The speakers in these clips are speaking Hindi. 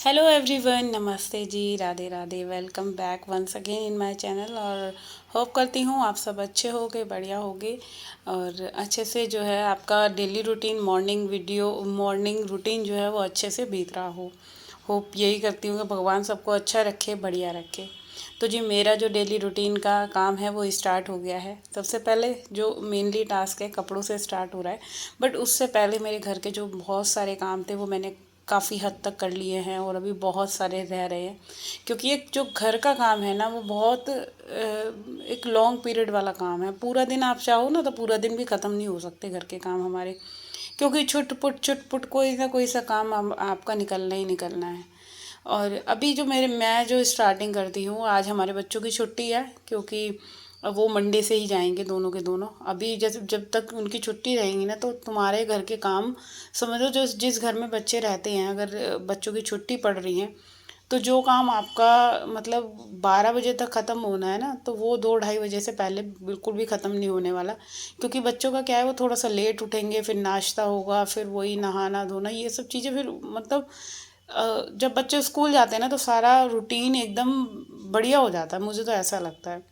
हेलो एवरीवन, नमस्ते जी, Radhe Radhe. Welcome back once again in my channel. और होप करती हूँ आप सब अच्छे होगे, बढ़िया होगे और अच्छे से जो है आपका डेली रूटीन मॉर्निंग रूटीन जो है वो अच्छे से बीत रहा हो। होप यही करती हूँ कि भगवान सबको अच्छा रखे, बढ़िया रखे। तो जी मेरा जो डेली रूटीन का काम है वो स्टार्ट हो गया है। सबसे पहले जो मेनली टास्क है कपड़ों से स्टार्ट हो रहा है, बट उससे पहले मेरे घर के जो बहुत सारे काम थे वो मैंने काफ़ी हद तक कर लिए हैं और अभी बहुत सारे रह रहे हैं। क्योंकि एक जो घर का काम है ना वो बहुत एक लॉन्ग पीरियड वाला काम है। पूरा दिन आप चाहो ना तो पूरा दिन भी ख़त्म नहीं हो सकते घर के काम हमारे, क्योंकि छुट पुट कोई ना कोई सा काम आपका निकलना ही निकलना है। और अभी जो मैं जो स्टार्टिंग करती हूँ, आज हमारे बच्चों की छुट्टी है क्योंकि वो मंडे से ही जाएंगे दोनों के दोनों। अभी जैसे जब तक उनकी छुट्टी रहेंगी ना तो तुम्हारे घर के काम समझो, जो जिस घर में बच्चे रहते हैं, अगर बच्चों की छुट्टी पड़ रही है तो जो काम आपका मतलब 12 बजे तक ख़त्म होना है ना, तो वो 2 ढाई बजे से पहले बिल्कुल भी ख़त्म नहीं होने वाला। क्योंकि बच्चों का क्या है, वो थोड़ा सा लेट उठेंगे, फिर नाश्ता होगा, फिर वही नहाना धोना ये सब चीज़ें, फिर मतलब जब बच्चे स्कूल जाते हैं ना तो सारा रूटीन एकदम बढ़िया हो जाता है, मुझे तो ऐसा लगता है।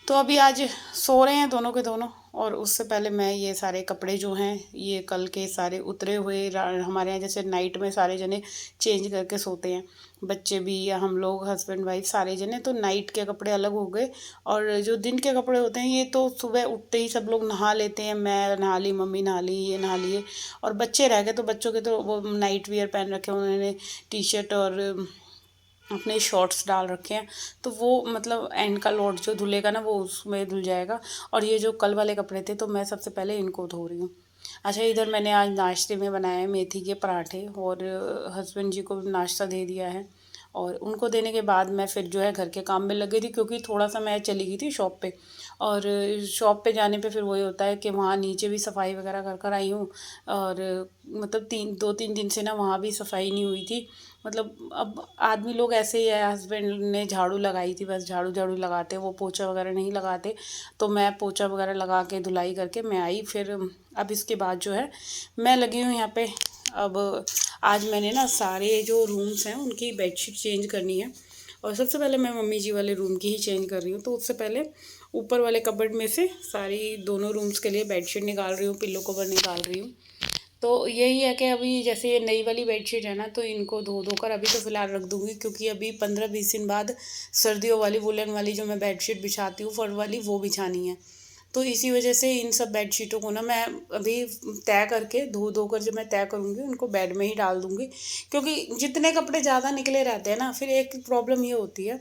तो अभी आज सो रहे हैं दोनों के दोनों, और उससे पहले मैं ये सारे कपड़े जो हैं ये कल के सारे उतरे हुए हमारे यहाँ जैसे नाइट में सारे जने चेंज करके सोते हैं, बच्चे भी या हम लोग हस्बैंड वाइफ सारे जने, तो नाइट के कपड़े अलग हो गए। और जो दिन के कपड़े होते हैं ये तो सुबह उठते ही सब लोग नहा लेते हैं। मैं नहा ली, मम्मी नहा ली, ये नहा लिए, और बच्चे रह गए तो बच्चों के तो वो नाइट वियर पहन रखे उन्होंने, टी शर्ट और अपने शॉर्ट्स डाल रखे हैं। तो वो मतलब एंड का लोड जो धुलेगा ना वो उसमें धुल जाएगा। और ये जो कल वाले कपड़े थे तो मैं सबसे पहले इनको धो रही हूँ। अच्छा, इधर मैंने आज नाश्ते में बनाए हैं मेथी के पराठे, और हस्बैंड जी को नाश्ता दे दिया है। और उनको देने के बाद मैं फिर जो है घर के काम में लग गई थी, क्योंकि थोड़ा सा मैं चली गई थी शॉप पे। और शॉप पे जाने पे फिर वही होता है कि वहाँ नीचे भी सफाई वगैरह कर कर आई हूँ। और मतलब 2-3 दिन से ना वहाँ भी सफाई नहीं हुई थी। मतलब अब आदमी लोग ऐसे ही है, हस्बैंड ने झाड़ू लगाई थी, बस झाड़ू झाड़ू लगाते, वो पोछा वगैरह नहीं लगाते। तो मैं पोछा वगैरह लगा के धुलाई करके मैं आई फिर। अब इसके बाद जो है मैं लगी हूँ यहाँ पे। अब आज मैंने ना सारे जो रूम्स हैं उनकी बेडशीट चेंज करनी है। और सबसे पहले मैं मम्मी जी वाले रूम की ही चेंज कर रही हूँ, तो उससे पहले ऊपर वाले कबर्ड में से सारी दोनों रूम्स के लिए बेडशीट निकाल रही हूँ, पिल्लो कवर निकाल रही हूँ। तो यही है कि अभी जैसे ये नई वाली बेडशीट है ना, तो इनको धो धो कर अभी तो फ़िलहाल रख दूँगी, क्योंकि अभी 15-20 दिन बाद सर्दियों वाली वुलन वाली जो मैं बेडशीट बिछाती हूँ फर वाली, वो बिछानी है। तो इसी वजह से इन सब बेडशीटों को ना मैं अभी तय करके धो धो कर, जब मैं तय करूँगी उनको बेड में ही डाल दूँगी। क्योंकि जितने कपड़े ज़्यादा निकले रहते हैं ना, फिर एक प्रॉब्लम ये होती है,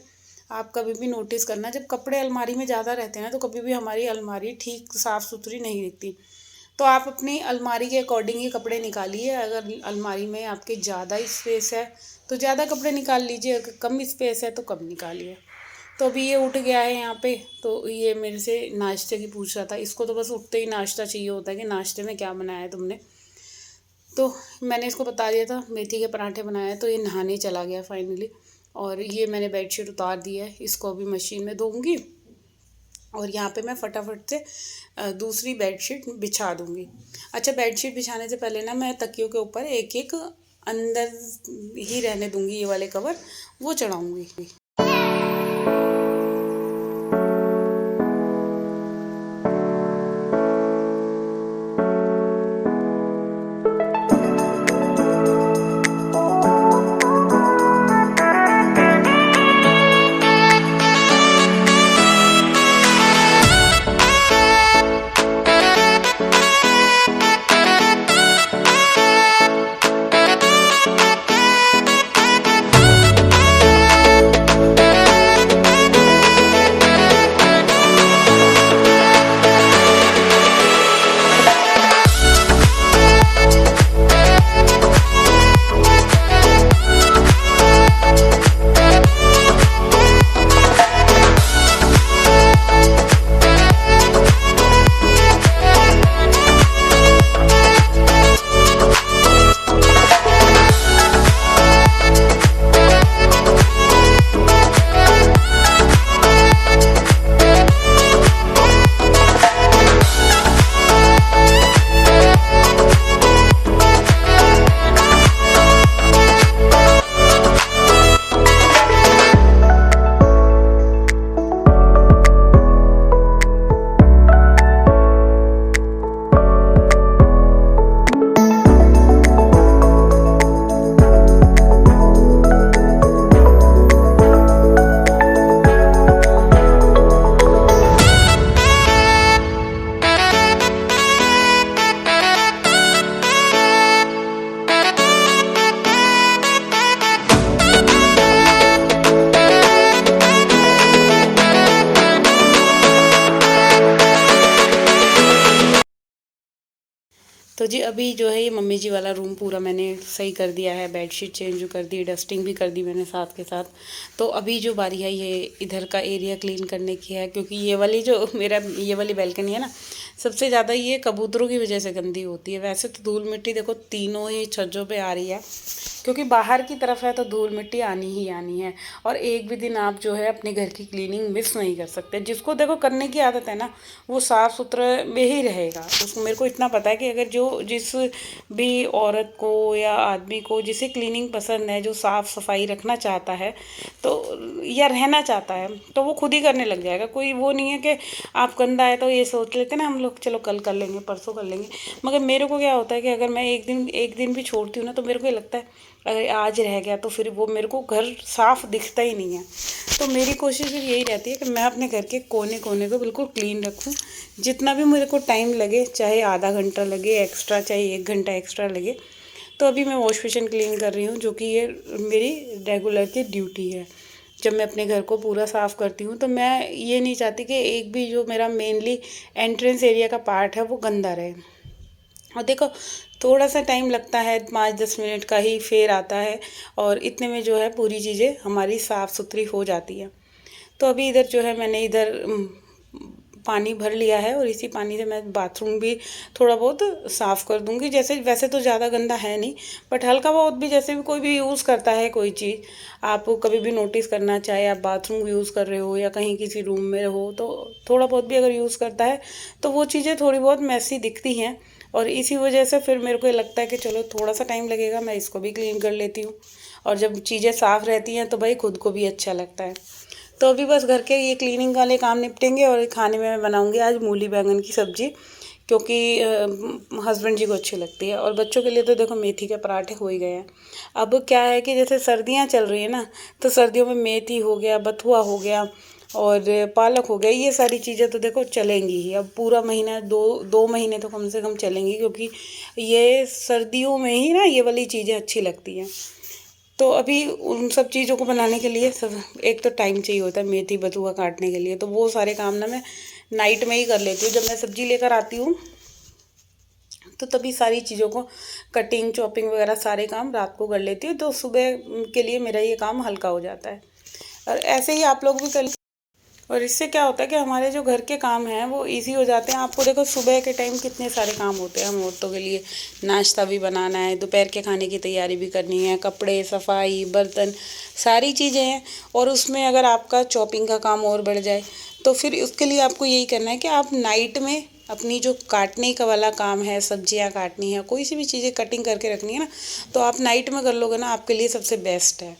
आप कभी भी नोटिस करना, जब कपड़े अलमारी में ज़्यादा रहते हैं ना तो कभी भी हमारी अलमारी ठीक साफ़ सुथरी नहीं दिखती। तो आप अपनी अलमारी के अकॉर्डिंग ही कपड़े निकालिए। अगर अलमारी में आपके ज़्यादा स्पेस है तो ज़्यादा कपड़े निकाल लीजिए, अगर कम स्पेस है तो कम निकालिए। तो अभी ये उठ गया है यहाँ पे, तो ये मेरे से नाश्ते की पूछ रहा था। इसको तो बस उठते ही नाश्ता चाहिए होता है कि नाश्ते में क्या बनाया है तुमने। तो मैंने इसको बता दिया था मेथी के पराठे बनाए हैं, तो ये नहाने चला गया फाइनली। और ये मैंने बेडशीट उतार दी है, इसको अभी मशीन में धोऊंगी। और यहाँ पे मैं फटाफट से दूसरी बेडशीट बिछा दूँगी। अच्छा, बेडशीट बिछाने से पहले ना मैं तकियों के ऊपर एक एक अंदर ही रहने दूँगी, ये वाले कवर वो चढ़ाऊँगी। तो जी अभी जो है ये मम्मी जी वाला रूम पूरा मैंने सही कर दिया है, बेडशीट चेंज कर दी, डस्टिंग भी कर दी मैंने साथ के साथ। तो अभी जो बारी है ये इधर का एरिया क्लीन करने की है, क्योंकि ये वाली जो मेरा ये वाली बैल्कनी है ना, सबसे ज़्यादा ये कबूतरों की वजह से गंदी होती है। वैसे तो धूल मिट्टी देखो तीनों ही छज्जों पे आ रही है, क्योंकि बाहर की तरफ है तो धूल मिट्टी आनी ही आनी है। और एक भी दिन आप जो है अपने घर की क्लीनिंग मिस नहीं कर सकते। जिसको देखो करने की आदत है ना, वो साफ़ सुथरे में ही रहेगा। उसको मेरे को इतना पता है कि अगर जो जिस भी औरत को या आदमी को जिसे क्लीनिंग पसंद है, जो साफ़ सफाई रखना चाहता है तो या रहना चाहता है, तो वो खुद ही करने लग जाएगा। कोई वो नहीं है कि आप गंदा है तो ये सोच लेते ना हम लोग चलो कल कर लेंगे, परसों कर लेंगे। मगर मेरे को क्या होता है कि अगर मैं एक दिन भी छोड़ती हूँ ना, तो मेरे को ये लगता है अगर आज रह गया तो फिर वो मेरे को घर साफ़ दिखता ही नहीं है। तो मेरी कोशिश फिर यही रहती है कि मैं अपने घर के कोने कोने को बिल्कुल क्लीन रखूँ। जितना भी मेरे को टाइम लगे, चाहे आधा घंटा लगे एक्स्ट्रा, चाहे 1 घंटा एक्स्ट्रा लगे। तो अभी मैं वॉश बेसिन क्लीन कर रही हूँ, जो कि ये मेरी रेगुलर की ड्यूटी है। जब मैं अपने घर को पूरा साफ़ करती हूँ तो मैं ये नहीं चाहती कि एक भी जो मेरा मेनली एंट्रेंस एरिया का पार्ट है वो गंदा रहे। और देखो थोड़ा सा टाइम लगता है, 5-10 मिनट का ही फेर आता है, और इतने में जो है पूरी चीज़ें हमारी साफ़ सुथरी हो जाती है। तो अभी इधर जो है मैंने इधर पानी भर लिया है, और इसी पानी से मैं बाथरूम भी थोड़ा बहुत साफ़ कर दूंगी। जैसे वैसे तो ज़्यादा गंदा है नहीं, बट हल्का बहुत भी, जैसे भी कोई भी यूज़ करता है कोई चीज़, आप कभी भी नोटिस करना, चाहे आप बाथरूम यूज़ कर रहे हो या कहीं किसी रूम में रहो, तो थोड़ा बहुत भी अगर यूज़ करता है तो वो चीज़ें थोड़ी बहुत मैसी दिखती हैं। और इसी वजह से फिर मेरे को ये लगता है कि चलो थोड़ा सा टाइम लगेगा, मैं इसको भी क्लीन कर लेती हूँ। और जब चीज़ें साफ़ रहती हैं तो भाई खुद को भी अच्छा लगता है। तो अभी बस घर के ये क्लीनिंग वाले काम निपटेंगे, और खाने में मैं बनाऊंगी आज मूली बैंगन की सब्ज़ी, क्योंकि हस्बैंड जी को अच्छी लगती है। और बच्चों के लिए तो देखो मेथी के पराठे हो ही गए हैं। अब क्या है कि जैसे सर्दियाँ चल रही है ना, तो सर्दियों में मेथी हो गया, बथुआ हो गया और पालक हो गया, ये सारी चीज़ें तो देखो चलेंगी ही। अब पूरा महीना, दो महीने तो कम से कम चलेंगी, क्योंकि ये सर्दियों में ही ना ये वाली चीज़ें अच्छी लगती हैं। तो अभी उन सब चीज़ों को बनाने के लिए सब एक तो टाइम चाहिए होता है, मेथी बथुआ काटने के लिए। तो वो सारे काम ना मैं नाइट में ही कर लेती हूँ। जब मैं सब्ज़ी लेकर आती हूँ तो तभी सारी चीज़ों को कटिंग चॉपिंग वगैरह सारे काम रात को कर लेती हूँ, तो सुबह के लिए मेरा ये काम हल्का हो जाता है। और ऐसे ही आप लोग भी कर। और इससे क्या होता है कि हमारे जो घर के काम हैं वो इजी हो जाते हैं। आपको देखो सुबह के टाइम कितने सारे काम होते हैं हम औरतों के लिए। नाश्ता भी बनाना है, दोपहर के खाने की तैयारी भी करनी है, कपड़े सफाई बर्तन सारी चीज़ें हैं। और उसमें अगर आपका चॉपिंग का काम और बढ़ जाए तो फिर उसके लिए आपको यही करना है कि आप नाइट में अपनी जो काटने का वाला काम है, सब्जियां काटनी है, कोई सी भी चीज़ें कटिंग करके रखनी है ना, तो आप नाइट में कर लोगे ना, आपके लिए सबसे बेस्ट है।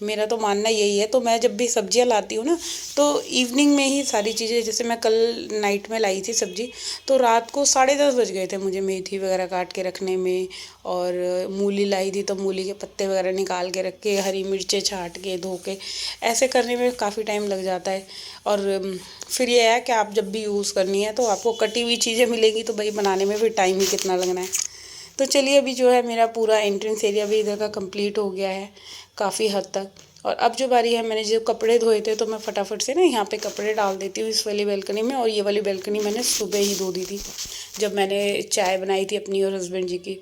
मेरा तो मानना यही है। तो मैं जब भी सब्जियां लाती हूँ ना, तो इवनिंग में ही सारी चीज़ें, जैसे मैं कल नाइट में लाई थी सब्जी, तो रात को 10:30 बज गए थे मुझे मेथी वगैरह काट के रखने में। और मूली लाई थी तो मूली के पत्ते वगैरह निकाल के रख के, हरी मिर्चें छाट के धो के, ऐसे करने में काफ़ी टाइम लग जाता है। और फिर ये है कि आप जब भी यूज़ करनी है तो आपको कटी हुई चीज़ें मिलेंगी, तो भाई बनाने में भी टाइम ही कितना लगना है। तो चलिए अभी जो है मेरा पूरा एंट्रेंस एरिया भी इधर का कंप्लीट हो गया है काफ़ी हद तक। और अब जो बारी है, मैंने जो कपड़े धोए थे तो मैं फटाफट से ना यहाँ पे कपड़े डाल देती हूँ इस वाली बालकनी में। और ये वाली बालकनी मैंने सुबह ही धो दी थी जब मैंने चाय बनाई थी अपनी और हस्बैंड जी की।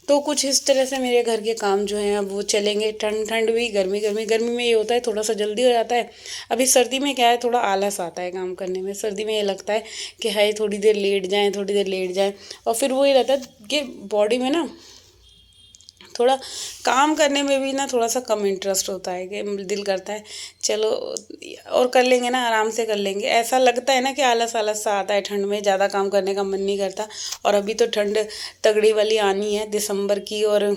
तो कुछ इस तरह से मेरे घर के काम जो हैं अब वो चलेंगे। ठंड ठंड भी, गर्मी गर्मी। गर्मी में ये होता है थोड़ा सा जल्दी हो जाता है। अभी सर्दी में क्या है, थोड़ा आलस आता है काम करने में। सर्दी में ये लगता है कि हाय थोड़ी देर लेट जाएं, थोड़ी देर लेट जाएं। और फिर वो ये रहता है कि बॉडी में ना थोड़ा काम करने में भी ना थोड़ा सा कम इंटरेस्ट होता है, कि दिल करता है चलो और कर लेंगे ना, आराम से कर लेंगे। ऐसा लगता है ना कि आलस आलस सा आता है, ठंड में ज़्यादा काम करने का मन नहीं करता। और अभी तो ठंड तगड़ी वाली आनी है, दिसंबर की और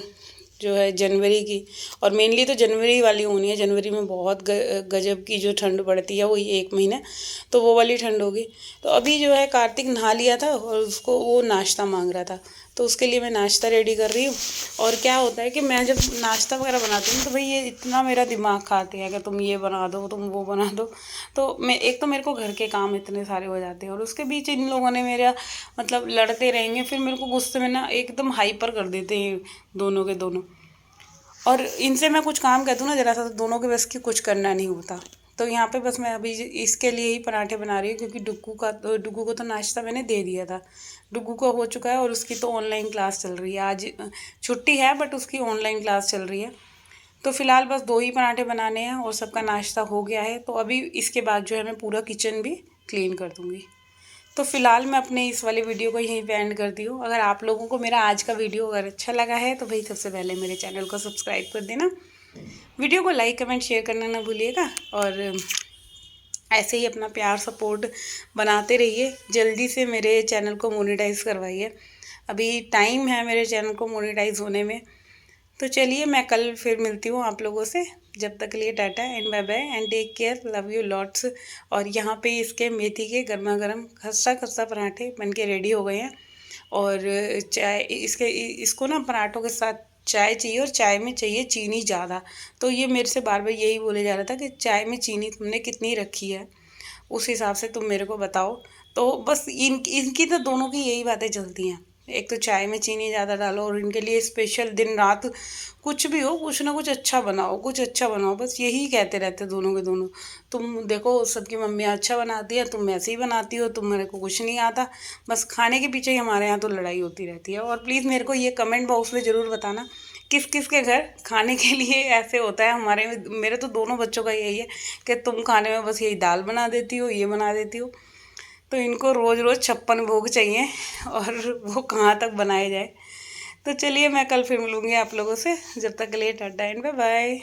जो है जनवरी की। और मेनली तो जनवरी वाली होनी है। जनवरी में बहुत गजब की जो ठंड पड़ती है, वही 1 महीना, तो वो वाली ठंड होगी। तो अभी जो है कार्तिक नहा लिया था और उसको वो नाश्ता मांग रहा था, तो उसके लिए मैं नाश्ता रेडी कर रही हूँ। और क्या होता है कि मैं जब नाश्ता वगैरह बनाती हूँ तो भाई ये इतना मेरा दिमाग खाते हैं कि तुम ये बना दो, तुम वो बना दो। तो मैं एक तो मेरे को घर के काम इतने सारे हो जाते हैं, और उसके बीच इन लोगों ने मेरा मतलब लड़ते रहेंगे, फिर मेरे को गुस्से में ना एकदम हाइपर कर देते हैं दोनों के दोनों। और इनसे मैं कुछ काम कहती हूँ ना जरा सा, तो दोनों के बस की कुछ करना नहीं होता। तो यहाँ पे बस मैं अभी इसके लिए ही पराठे बना रही हूँ, क्योंकि डुग्गू को तो नाश्ता मैंने दे दिया था। डुग्गू को हो चुका है और उसकी तो ऑनलाइन क्लास चल रही है। आज छुट्टी है बट उसकी ऑनलाइन क्लास चल रही है। तो फ़िलहाल बस 2 ही पराठे बनाने हैं और सबका नाश्ता हो गया है। तो अभी इसके बाद जो है मैं पूरा किचन भी क्लीन कर दूँगी। तो फ़िलहाल मैं अपने इस वाली वीडियो को यहीं पे एंड करती हूँ। अगर आप लोगों को मेरा आज का वीडियो अगर अच्छा लगा है तो भाई सबसे पहले मेरे चैनल को सब्सक्राइब कर देना, वीडियो को लाइक कमेंट शेयर करना ना भूलिएगा, और ऐसे ही अपना प्यार सपोर्ट बनाते रहिए। जल्दी से मेरे चैनल को मोनेटाइज़ करवाइए, अभी टाइम है मेरे चैनल को मोनेटाइज़ होने में। तो चलिए मैं कल फिर मिलती हूँ आप लोगों से। जब तक के लिए tata and bye bye and take care, love you lots. और यहाँ पे इसके मेथी के गर्मा गर्म खस्ता खस्ता पराठे बन के रेडी हो गए हैं। और चाय इसको ना पराठों के साथ चाय चाहिए, और चाय में चाहिए चीनी ज़्यादा। तो ये मेरे से बार बार यही बोले जा रहा था कि चाय में चीनी तुमने कितनी रखी है, उस हिसाब से तुम मेरे को बताओ। तो बस इनकी तो दोनों की यही बातें चलती हैं, एक तो चाय में चीनी ज़्यादा डालो, और इनके लिए स्पेशल दिन रात कुछ भी हो कुछ ना कुछ अच्छा बनाओ, कुछ अच्छा बनाओ, बस यही कहते रहते दोनों के दोनों। तुम देखो सबकी मम्मियाँ अच्छा बनाती है, तुम ऐसे ही बनाती हो, तुम मेरे को कुछ नहीं आता। बस खाने के पीछे ही हमारे यहाँ तो लड़ाई होती रहती है। और प्लीज़ मेरे को ये कमेंट बॉक्स में ज़रूर बताना किस किस के घर खाने के लिए ऐसे होता है। मेरे तो दोनों बच्चों का यही है कि तुम खाने में बस यही दाल बना देती हो, ये बना देती हो। तो इनको रोज़ रोज़ 56 भोग चाहिए, और वो कहाँ तक बनाए जाए। तो चलिए मैं कल फिर मिलूँगी आप लोगों से, जब तक के लिए टाटा एंड बाय बाय।